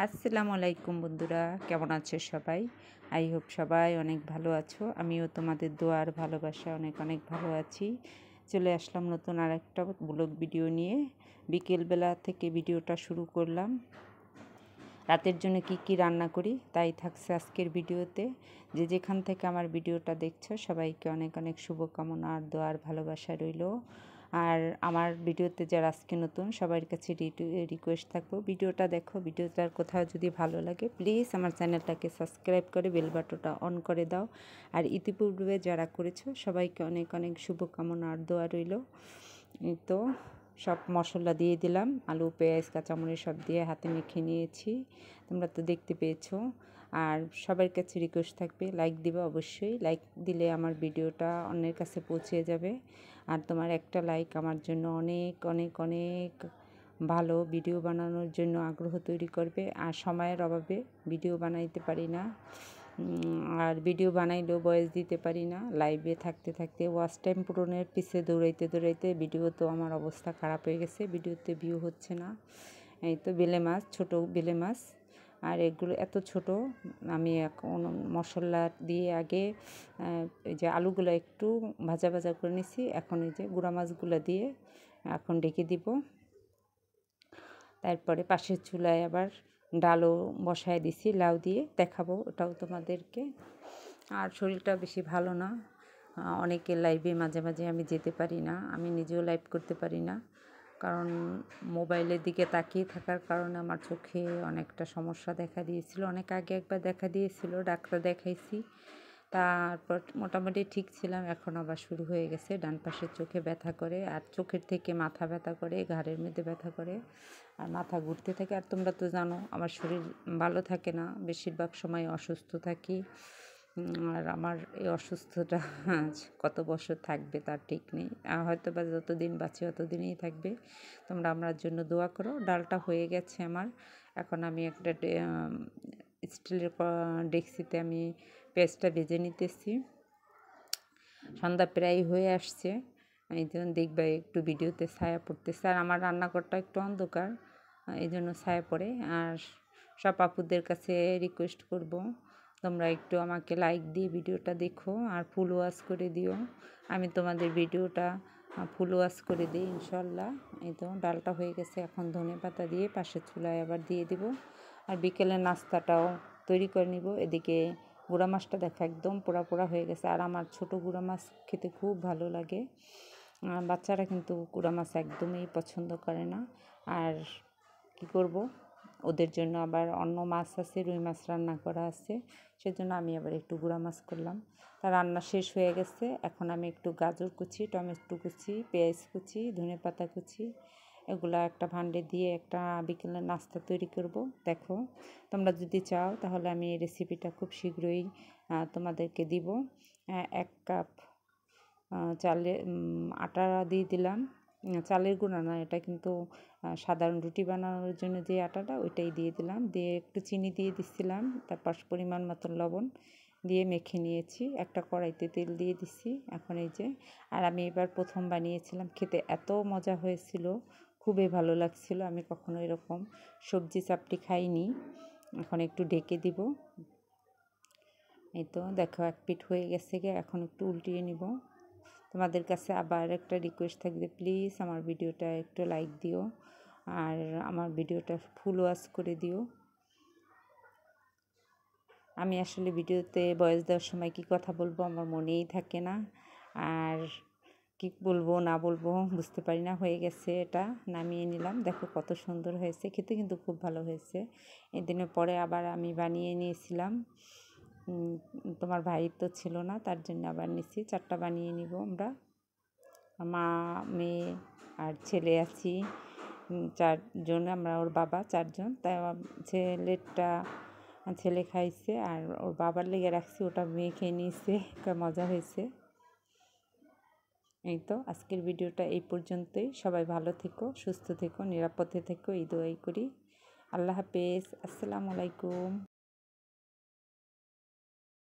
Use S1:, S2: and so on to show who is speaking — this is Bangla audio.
S1: আসসালামু আলাইকুম বন্ধুরা, কেমন আছো সবাই? আই হোপ সবাই অনেক ভালো আছো। আমিও তোমাদের দোয়ার ভালোবাসা অনেক অনেক ভালো আছি। চলে আসলাম নতুন আরেকটা ব্লগ ভিডিও নিয়ে। বিকেলবেলা থেকে ভিডিওটা শুরু করলাম। রাতের জন্য কি কি রান্না করি তাই থাকছে আজকের ভিডিওতে। যে যেখান থেকে আমার ভিডিওটা দেখছো সবাইকে অনেক অনেক শুভকামনা আর দোয়ার ভালোবাসা রইল। আর আমার ভিডিওতে যারা আজকে নতুন সবার কাছে রিকোয়েস্ট থাকবো, ভিডিওটা দেখো, ভিডিওটার কোথাও যদি ভালো লাগে প্লিজ আমার চ্যানেলটাকে সাবস্ক্রাইব করে বেল বাটনটা অন করে দাও। আর ইতিপূর্বে যারা করেছো সবাইকে অনেক অনেক শুভকামনা আর দোয়া রইল। তো সব মশলা দিয়ে দিলাম, আলু পেঁয়াজ কাঁচামরিচ সব দিয়ে হাতে মেখে নিয়েছি, তোমরা তো দেখতে পেয়েছো। আর সবার কাছে রিকোয়েস্ট থাকবে লাইক দিবে, অবশ্যই লাইক দিলে আমার ভিডিওটা অন্যের কাছে পৌঁছে যাবে। আর তোমার একটা লাইক আমার জন্য অনেক অনেক অনেক ভালো ভিডিও বানানোর জন্য আগ্রহ তৈরি করবে। আর সময়ের অভাবে ভিডিও বানাইতে পারি না, আর ভিডিও বানাইলেও ভয়েস দিতে পারি না। লাইভে থাকতে থাকতে ওয়াচ টাইম পূরণের পিছে দৌড়াইতে দৌড়াইতে ভিডিও তো আমার অবস্থা খারাপ হয়ে গেছে, ভিডিওতে ভিউ হচ্ছে না। এই তো বেলে মাছ, ছোটো বেলে মাছ, আর এগুলো এত ছোট। আমি এখন মশলা দিয়ে আগে এই যে আলুগুলো একটু ভাজা ভাজা করে নিছি, এখন এই যে গুঁড়া মাছগুলো দিয়ে এখন ঢেকে দিব। তারপরে পাশের চুলায় আবার ডালও বসায় দিছি লাউ দিয়ে, দেখাবো ওটাও তোমাদেরকে। আর শরীরটা বেশি ভালো না, অনেকের লাইভে মাঝে মাঝে আমি যেতে পারি না, আমি নিজেও লাইভ করতে পারি না, কারণ মোবাইলের দিকে তাকিয়ে থাকার কারণে আমার চোখে অনেকটা সমস্যা দেখা দিয়েছিল। অনেক আগে একবার দেখা দিয়েছিল, ডাক্তার দেখাইছি, তারপর মোটামুটি ঠিক ছিলাম। এখন আবার শুরু হয়ে গেছে, ডান পাশের চোখে ব্যথা করে, আর চোখের থেকে মাথা ব্যথা করে, ঘাড়ের মধ্যে ব্যথা করে, আর মাথা ঘুরতে থাকে। আর তোমরা তো জানো আমার শরীর ভালো থাকে না, বেশিরভাগ সময় অসুস্থ থাকি। আর আমার এই অসুস্থতা কত বছর থাকবে তার ঠিক নেই, হয়তো বা যতদিন বাঁচি ততদিনই থাকবে। তোমরা আমার জন্য দোয়া করো। ডালটা হয়ে গেছে আমার, এখন আমি একটা স্টিলের ডেকচিতে আমি পেঁয়াজটা ভেজে নিতেছি। সন্ধ্যা প্রায় হয়ে আসছে, এই জন্য দেখবে একটু ভিডিওতে ছায়া পড়তেছে, আর আমার রান্নাঘরটা একটু অন্ধকার, এই জন্য ছায়া পড়ে। আর সব আপুদের কাছে রিকোয়েস্ট করব, তোমরা একটু আমাকে লাইক দিয়ে ভিডিওটা দেখো আর ফুল ওয়াচ করে দিও। আমি তোমাদের ভিডিওটা ফুল ওয়াচ করে দিই ইনশাল্লাহ। এই তো ডালটা হয়ে গেছে, এখন ধনেপাতা দিয়ে পাশের চুলায় আবার দিয়ে দিব। আর বিকেলের নাস্তাটাও তৈরি করে নিব। এদিকে গুঁড়া মাছটা দেখো একদম পোড়া পোড়া হয়ে গেছে, আর আমার ছোটো গুঁড়া মাছ খেতে খুব ভালো লাগে। বাচ্চারা কিন্তু গুঁড়া মাছ একদমই পছন্দ করে না। আর কি করব, ওদের জন্য আবার অন্য মাছ আছে, রুই মাছ রান্না করা আছে, সেজন্য আমি আবার একটু গুঁড়া মাছ করলাম। তা রান্না শেষ হয়ে গেছে, এখন আমি একটু গাজর কুচি, টমেটো কুচি, পেঁয়াজ কুচি, ধনেপাতা কুচি, এগুলা একটা ভান্ডে দিয়ে একটা বিকেলের নাস্তা তৈরি করব। দেখো তোমরা যদি চাও তাহলে আমি এই রেসিপিটা খুব শীঘ্রই তোমাদেরকে দিব। 1 কাপ চালে আটা দিয়ে দিলাম, চালের গুঁড়া না, এটা কিন্তু সাধারণ রুটি বানানোর জন্য যে আটাটা ওইটাই দিয়ে দিলাম, দিয়ে একটু চিনি দিয়ে দিচ্ছিলাম, তারপর পরিমাণ মতন লবণ দিয়ে মেখে নিয়েছি। একটা কড়াইতে তেল দিয়ে দিছি এখন এই যে। আর আমি এবার প্রথম বানিয়েছিলাম, খেতে এত মজা হয়েছিল, খুবই ভালো লাগছিল। আমি কখনো এরকম সবজি চাপটি খাইনি। এখন একটু ঢেকে দিব। এই তো দেখো এক পিঠ হয়ে গেছে গিয়ে, এখন একটু উল্টিয়ে নিব। তোমাদের কাছে আবার একটা রিকোয়েস্ট থাকবে, প্লিজ আমার ভিডিওটা একটু লাইক দিও আর আমার ভিডিওটা ফুল ওয়াচ করে দিও। আমি আসলে ভিডিওতে ভয়েস দেওয়ার সময় কী কথা বলবো আমার মনেই থাকে না, আর কী বলবো না বলবো বুঝতে পারি না। হয়ে গেছে, এটা নামিয়ে নিলাম। দেখো কত সুন্দর হয়েছে, খেতে কিন্তু খুব ভালো হয়েছে। এদিনের পরে আবার আমি বানিয়ে নিয়েছিলাম, তোমার ভাই তো ছিল না, তার জন্য আবার নিচ্ছি। 4টা বানিয়ে নিব আমরা, মা মেয়ে আর ছেলে আছি, 4জন আমরা, ওর বাবা 4জন। তাই ছেলে খাইছে, আর ওর বাবার লেগে রাখছি, ওটা মেয়ে খেয়ে নিয়েছে, মজা হয়েছে। এই তো আজকের ভিডিওটা এই পর্যন্তই। সবাই ভালো থেকো, সুস্থ থেকো, নিরাপদে থেকো, এই দোয়াই করি। আল্লাহ হাফেজ, আসসালামু আলাইকুম।